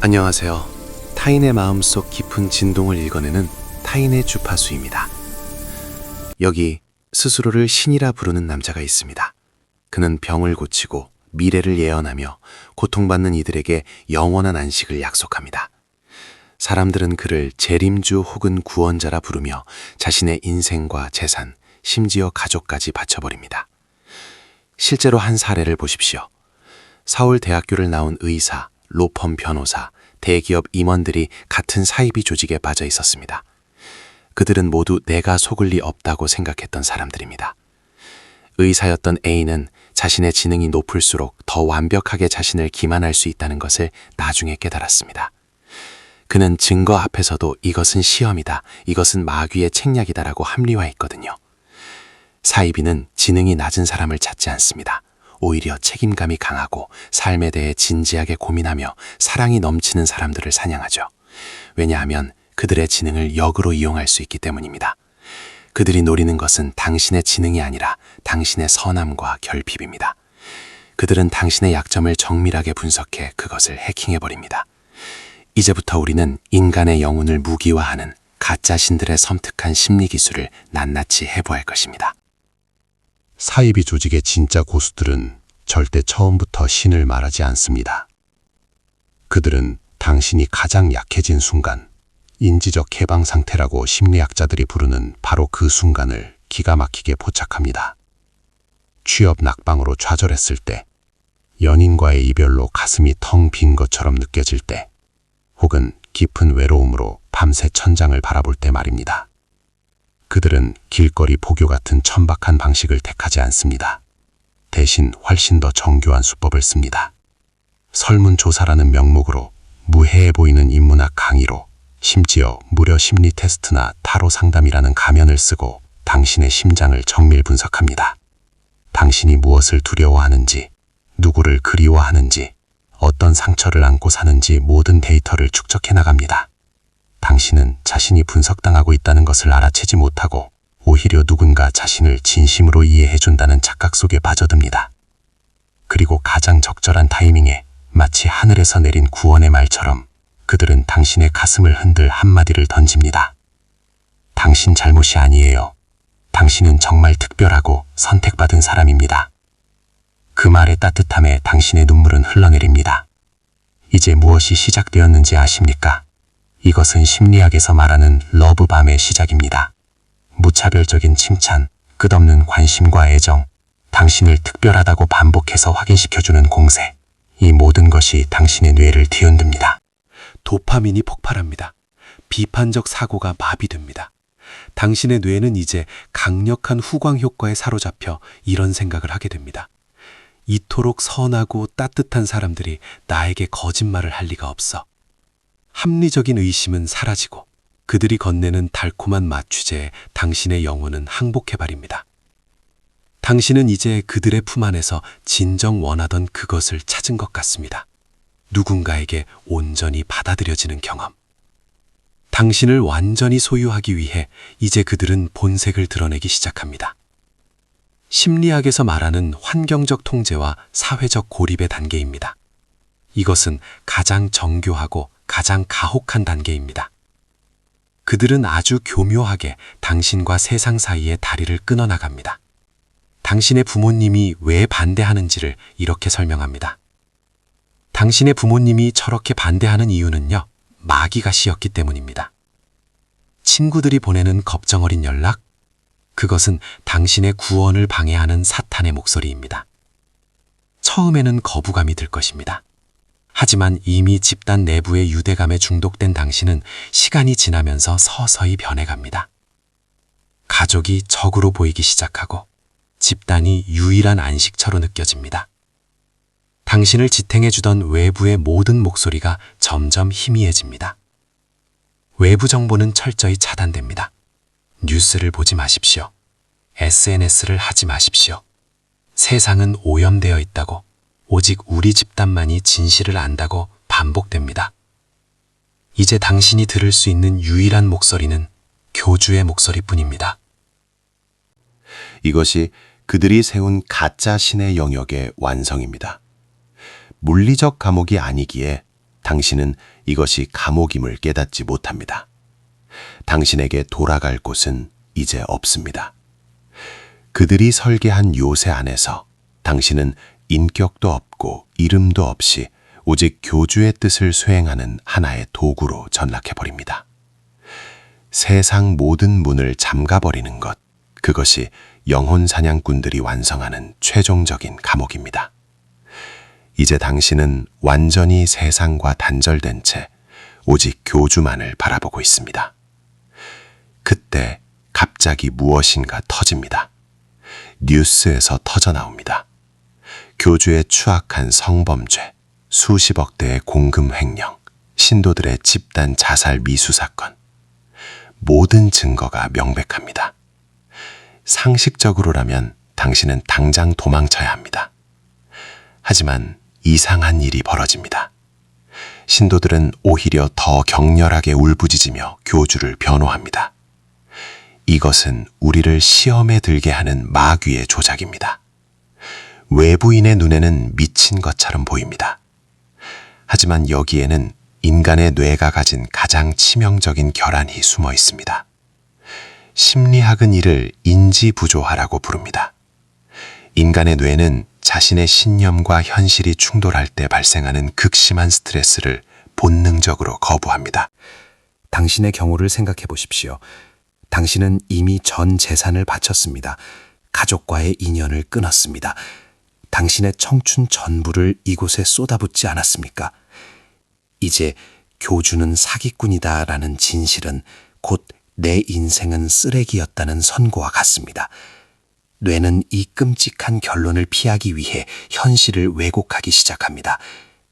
안녕하세요. 타인의 마음속 깊은 진동을 읽어내는 타인의 주파수입니다. 여기 스스로를 신이라 부르는 남자가 있습니다. 그는 병을 고치고 미래를 예언하며 고통받는 이들에게 영원한 안식을 약속합니다. 사람들은 그를 재림주 혹은 구원자라 부르며 자신의 인생과 재산, 심지어 가족까지 바쳐버립니다. 실제로 한 사례를 보십시오. 서울대학교를 나온 의사, 로펌 변호사, 대기업 임원들이 같은 사이비 조직에 빠져 있었습니다. 그들은 모두 내가 속을 리 없다고 생각했던 사람들입니다. 의사였던 A는 자신의 지능이 높을수록 더 완벽하게 자신을 기만할 수 있다는 것을 나중에 깨달았습니다. 그는 증거 앞에서도 이것은 시험이다, 이것은 마귀의 책략이다라고 합리화했거든요. 사이비는 지능이 낮은 사람을 찾지 않습니다. 오히려 책임감이 강하고 삶에 대해 진지하게 고민하며 사랑이 넘치는 사람들을 사냥하죠. 왜냐하면 그들의 지능을 역으로 이용할 수 있기 때문입니다. 그들이 노리는 것은 당신의 지능이 아니라 당신의 선함과 결핍입니다. 그들은 당신의 약점을 정밀하게 분석해 그것을 해킹해버립니다. 이제부터 우리는 인간의 영혼을 무기화하는 가짜 신들의 섬뜩한 심리 기술을 낱낱이 해부할 것입니다. 사이비 조직의 진짜 고수들은 절대 처음부터 신을 말하지 않습니다. 그들은 당신이 가장 약해진 순간, 인지적 해방 상태라고 심리학자들이 부르는 바로 그 순간을 기가 막히게 포착합니다. 취업 낙방으로 좌절했을 때, 연인과의 이별로 가슴이 텅 빈 것처럼 느껴질 때, 혹은 깊은 외로움으로 밤새 천장을 바라볼 때 말입니다. 그들은 길거리 포교 같은 천박한 방식을 택하지 않습니다. 대신 훨씬 더 정교한 수법을 씁니다. 설문조사라는 명목으로 무해해 보이는 인문학 강의로 심지어 무료 심리 테스트나 타로 상담이라는 가면을 쓰고 당신의 심장을 정밀 분석합니다. 당신이 무엇을 두려워하는지, 누구를 그리워하는지, 어떤 상처를 안고 사는지 모든 데이터를 축적해 나갑니다. 당신은 자신이 분석당하고 있다는 것을 알아채지 못하고 오히려 누군가 자신을 진심으로 이해해준다는 착각 속에 빠져듭니다. 그리고 가장 적절한 타이밍에 마치 하늘에서 내린 구원의 말처럼 그들은 당신의 가슴을 흔들 한마디를 던집니다. 당신 잘못이 아니에요. 당신은 정말 특별하고 선택받은 사람입니다. 그 말의 따뜻함에 당신의 눈물은 흘러내립니다. 이제 무엇이 시작되었는지 아십니까? 이것은 심리학에서 말하는 러브밤의 시작입니다. 무차별적인 칭찬, 끝없는 관심과 애정, 당신을 특별하다고 반복해서 확인시켜주는 공세, 이 모든 것이 당신의 뇌를 뒤흔듭니다. 도파민이 폭발합니다. 비판적 사고가 마비됩니다. 당신의 뇌는 이제 강력한 후광 효과에 사로잡혀 이런 생각을 하게 됩니다. 이토록 선하고 따뜻한 사람들이 나에게 거짓말을 할 리가 없어. 합리적인 의심은 사라지고 그들이 건네는 달콤한 맛 주제에 당신의 영혼은 항복해버립니다. 당신은 이제 그들의 품 안에서 진정 원하던 그것을 찾은 것 같습니다. 누군가에게 온전히 받아들여지는 경험. 당신을 완전히 소유하기 위해 이제 그들은 본색을 드러내기 시작합니다. 심리학에서 말하는 환경적 통제와 사회적 고립의 단계입니다. 이것은 가장 정교하고 가장 가혹한 단계입니다. 그들은 아주 교묘하게 당신과 세상 사이의 다리를 끊어나갑니다. 당신의 부모님이 왜 반대하는지를 이렇게 설명합니다. 당신의 부모님이 저렇게 반대하는 이유는요, 마귀가 씌었기 때문입니다. 친구들이 보내는 겁정어린 연락, 그것은 당신의 구원을 방해하는 사탄의 목소리입니다. 처음에는 거부감이 들 것입니다. 하지만 이미 집단 내부의 유대감에 중독된 당신은 시간이 지나면서 서서히 변해갑니다. 가족이 적으로 보이기 시작하고 집단이 유일한 안식처로 느껴집니다. 당신을 지탱해주던 외부의 모든 목소리가 점점 희미해집니다. 외부 정보는 철저히 차단됩니다. 뉴스를 보지 마십시오. SNS를 하지 마십시오. 세상은 오염되어 있다고, 오직 우리 집단만이 진실을 안다고 반복됩니다. 이제 당신이 들을 수 있는 유일한 목소리는 교주의 목소리뿐입니다. 이것이 그들이 세운 가짜 신의 영역의 완성입니다. 물리적 감옥이 아니기에 당신은 이것이 감옥임을 깨닫지 못합니다. 당신에게 돌아갈 곳은 이제 없습니다. 그들이 설계한 요새 안에서 당신은 인격도 없고 이름도 없이 오직 교주의 뜻을 수행하는 하나의 도구로 전락해버립니다. 세상 모든 문을 잠가버리는 것, 그것이 영혼 사냥꾼들이 완성하는 최종적인 감옥입니다. 이제 당신은 완전히 세상과 단절된 채 오직 교주만을 바라보고 있습니다. 그때 갑자기 무엇인가 터집니다. 뉴스에서 터져나옵니다. 교주의 추악한 성범죄, 수십억 대의 공금 횡령, 신도들의 집단 자살 미수 사건. 모든 증거가 명백합니다. 상식적으로라면 당신은 당장 도망쳐야 합니다. 하지만 이상한 일이 벌어집니다. 신도들은 오히려 더 격렬하게 울부짖으며 교주를 변호합니다. 이것은 우리를 시험에 들게 하는 마귀의 조작입니다. 외부인의 눈에는 미친 것처럼 보입니다. 하지만 여기에는 인간의 뇌가 가진 가장 치명적인 결함이 숨어 있습니다. 심리학은 이를 인지부조화라고 부릅니다. 인간의 뇌는 자신의 신념과 현실이 충돌할 때 발생하는 극심한 스트레스를 본능적으로 거부합니다. 당신의 경우를 생각해 보십시오. 당신은 이미 전 재산을 바쳤습니다. 가족과의 인연을 끊었습니다. 당신의 청춘 전부를 이곳에 쏟아붓지 않았습니까? 이제 교주는 사기꾼이다라는 진실은 곧 내 인생은 쓰레기였다는 선고와 같습니다. 뇌는 이 끔찍한 결론을 피하기 위해 현실을 왜곡하기 시작합니다.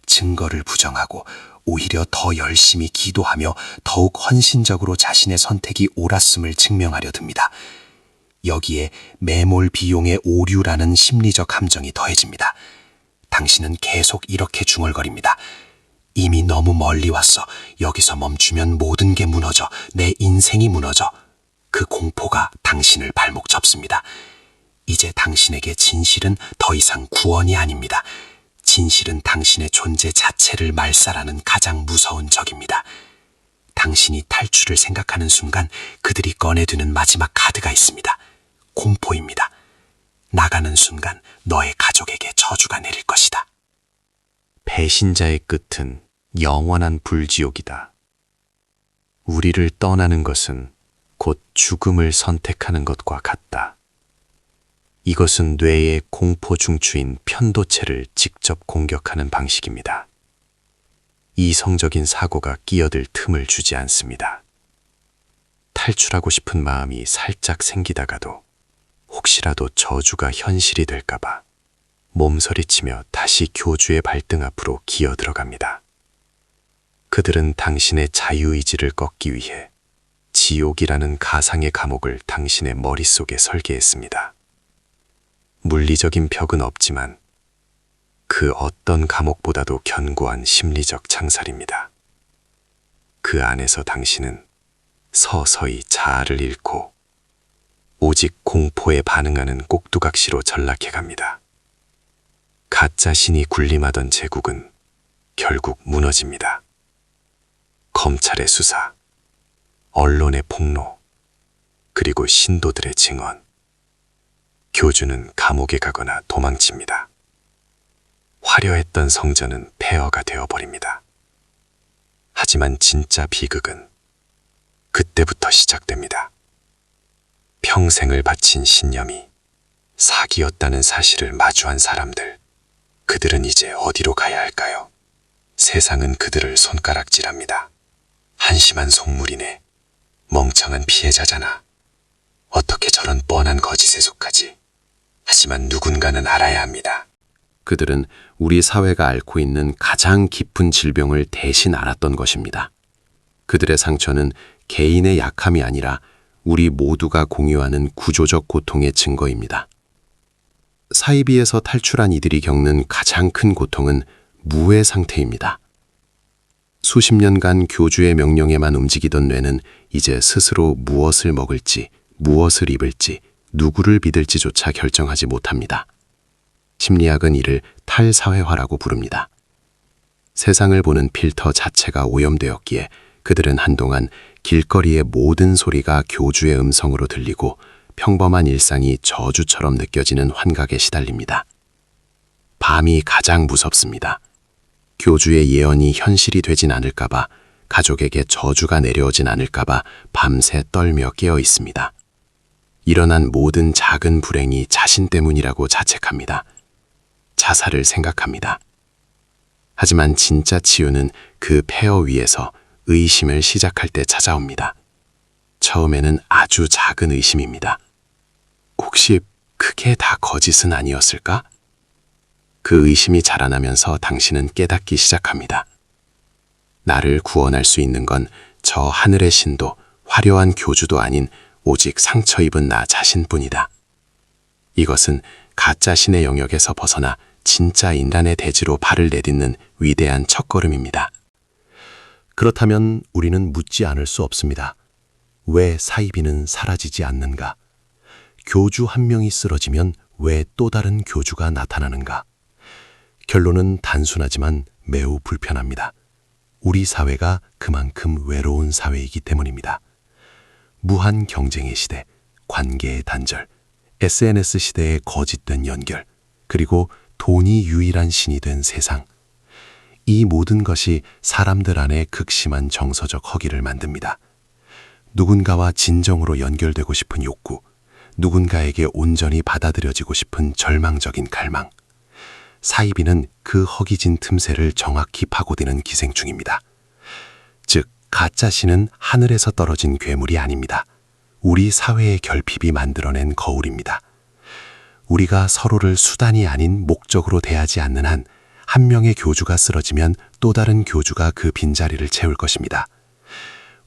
증거를 부정하고 오히려 더 열심히 기도하며 더욱 헌신적으로 자신의 선택이 옳았음을 증명하려 듭니다. 여기에 매몰 비용의 오류라는 심리적 함정이 더해집니다. 당신은 계속 이렇게 중얼거립니다. 이미 너무 멀리 왔어. 여기서 멈추면 모든 게 무너져. 내 인생이 무너져. 그 공포가 당신을 발목 접습니다. 이제 당신에게 진실은 더 이상 구원이 아닙니다. 진실은 당신의 존재 자체를 말살하는 가장 무서운 적입니다. 당신이 탈출을 생각하는 순간 그들이 꺼내드는 마지막 카드가 있습니다. 공포입니다. 나가는 순간 너의 가족에게 저주가 내릴 것이다. 배신자의 끝은 영원한 불지옥이다. 우리를 떠나는 것은 곧 죽음을 선택하는 것과 같다. 이것은 뇌의 공포 중추인 편도체를 직접 공격하는 방식입니다. 이성적인 사고가 끼어들 틈을 주지 않습니다. 탈출하고 싶은 마음이 살짝 생기다가도 혹시라도 저주가 현실이 될까봐 몸서리치며 다시 교주의 발등 앞으로 기어 들어갑니다. 그들은 당신의 자유의지를 꺾기 위해 지옥이라는 가상의 감옥을 당신의 머릿속에 설계했습니다. 물리적인 벽은 없지만 그 어떤 감옥보다도 견고한 심리적 창살입니다. 그 안에서 당신은 서서히 자아를 잃고 오직 공포에 반응하는 꼭두각시로 전락해갑니다. 가짜 신이 군림하던 제국은 결국 무너집니다. 검찰의 수사, 언론의 폭로, 그리고 신도들의 증언. 교주는 감옥에 가거나 도망칩니다. 화려했던 성전은 폐허가 되어버립니다. 하지만 진짜 비극은 그때부터 시작됩니다. 평생을 바친 신념이 사기였다는 사실을 마주한 사람들. 그들은 이제 어디로 가야 할까요? 세상은 그들을 손가락질합니다. 한심한 속물이네. 멍청한 피해자잖아. 어떻게 저런 뻔한 거짓에 속하지? 하지만 누군가는 알아야 합니다. 그들은 우리 사회가 앓고 있는 가장 깊은 질병을 대신 알았던 것입니다. 그들의 상처는 개인의 약함이 아니라 우리 모두가 공유하는 구조적 고통의 증거입니다. 사이비에서 탈출한 이들이 겪는 가장 큰 고통은 무해 상태입니다. 수십 년간 교주의 명령에만 움직이던 뇌는 이제 스스로 무엇을 먹을지, 무엇을 입을지, 누구를 믿을지조차 결정하지 못합니다. 심리학은 이를 탈사회화라고 부릅니다. 세상을 보는 필터 자체가 오염되었기에 그들은 한동안 길거리의 모든 소리가 교주의 음성으로 들리고 평범한 일상이 저주처럼 느껴지는 환각에 시달립니다. 밤이 가장 무섭습니다. 교주의 예언이 현실이 되진 않을까봐, 가족에게 저주가 내려오진 않을까봐 밤새 떨며 깨어 있습니다. 일어난 모든 작은 불행이 자신 때문이라고 자책합니다. 자살을 생각합니다. 하지만 진짜 치유는 그 폐허 위에서 의심을 시작할 때 찾아옵니다. 처음에는 아주 작은 의심입니다. 혹시 그게 다 거짓은 아니었을까? 그 의심이 자라나면서 당신은 깨닫기 시작합니다. 나를 구원할 수 있는 건 저 하늘의 신도 화려한 교주도 아닌 오직 상처 입은 나 자신뿐이다. 이것은 가짜 신의 영역에서 벗어나 진짜 인간의 대지로 발을 내딛는 위대한 첫걸음입니다. 그렇다면 우리는 묻지 않을 수 없습니다. 왜 사이비는 사라지지 않는가? 교주 한 명이 쓰러지면 왜 또 다른 교주가 나타나는가? 결론은 단순하지만 매우 불편합니다. 우리 사회가 그만큼 외로운 사회이기 때문입니다. 무한 경쟁의 시대, 관계의 단절, SNS 시대의 거짓된 연결, 그리고 돈이 유일한 신이 된 세상. 이 모든 것이 사람들 안에 극심한 정서적 허기를 만듭니다. 누군가와 진정으로 연결되고 싶은 욕구, 누군가에게 온전히 받아들여지고 싶은 절망적인 갈망. 사이비는 그 허기진 틈새를 정확히 파고드는 기생충입니다. 즉, 가짜 신은 하늘에서 떨어진 괴물이 아닙니다. 우리 사회의 결핍이 만들어낸 거울입니다. 우리가 서로를 수단이 아닌 목적으로 대하지 않는 한, 한 명의 교주가 쓰러지면 또 다른 교주가 그 빈자리를 채울 것입니다.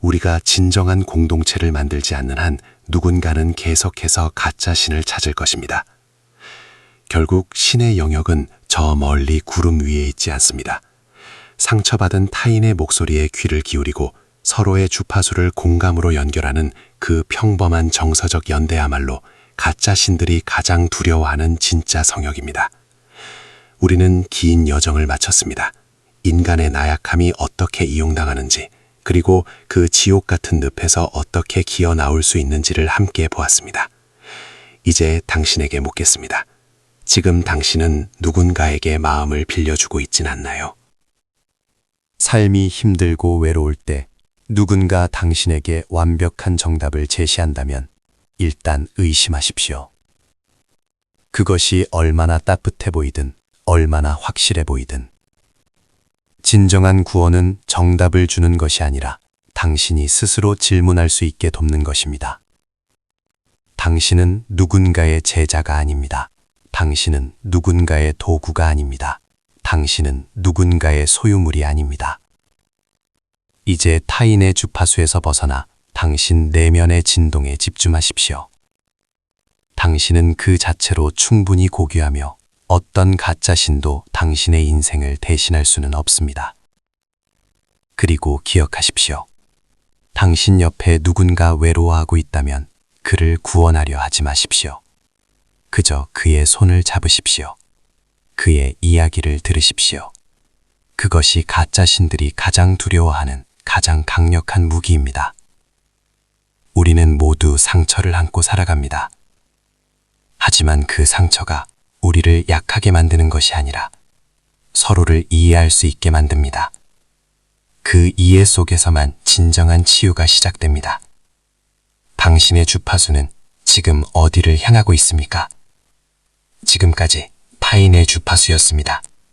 우리가 진정한 공동체를 만들지 않는 한 누군가는 계속해서 가짜 신을 찾을 것입니다. 결국 신의 영역은 저 멀리 구름 위에 있지 않습니다. 상처받은 타인의 목소리에 귀를 기울이고 서로의 주파수를 공감으로 연결하는 그 평범한 정서적 연대야말로 가짜 신들이 가장 두려워하는 진짜 성역입니다. 우리는 긴 여정을 마쳤습니다. 인간의 나약함이 어떻게 이용당하는지, 그리고 그 지옥 같은 늪에서 어떻게 기어 나올 수 있는지를 함께 보았습니다. 이제 당신에게 묻겠습니다. 지금 당신은 누군가에게 마음을 빌려주고 있진 않나요? 삶이 힘들고 외로울 때 누군가 당신에게 완벽한 정답을 제시한다면 일단 의심하십시오. 그것이 얼마나 따뜻해 보이든 얼마나 확실해 보이든. 진정한 구원은 정답을 주는 것이 아니라 당신이 스스로 질문할 수 있게 돕는 것입니다. 당신은 누군가의 제자가 아닙니다. 당신은 누군가의 도구가 아닙니다. 당신은 누군가의 소유물이 아닙니다. 이제 타인의 주파수에서 벗어나 당신 내면의 진동에 집중하십시오. 당신은 그 자체로 충분히 고귀하며 어떤 가짜 신도 당신의 인생을 대신할 수는 없습니다. 그리고 기억하십시오. 당신 옆에 누군가 외로워하고 있다면 그를 구원하려 하지 마십시오. 그저 그의 손을 잡으십시오. 그의 이야기를 들으십시오. 그것이 가짜 신들이 가장 두려워하는 가장 강력한 무기입니다. 우리는 모두 상처를 안고 살아갑니다. 하지만 그 상처가 우리를 약하게 만드는 것이 아니라 서로를 이해할 수 있게 만듭니다. 그 이해 속에서만 진정한 치유가 시작됩니다. 당신의 주파수는 지금 어디를 향하고 있습니까? 지금까지 타인의 주파수였습니다.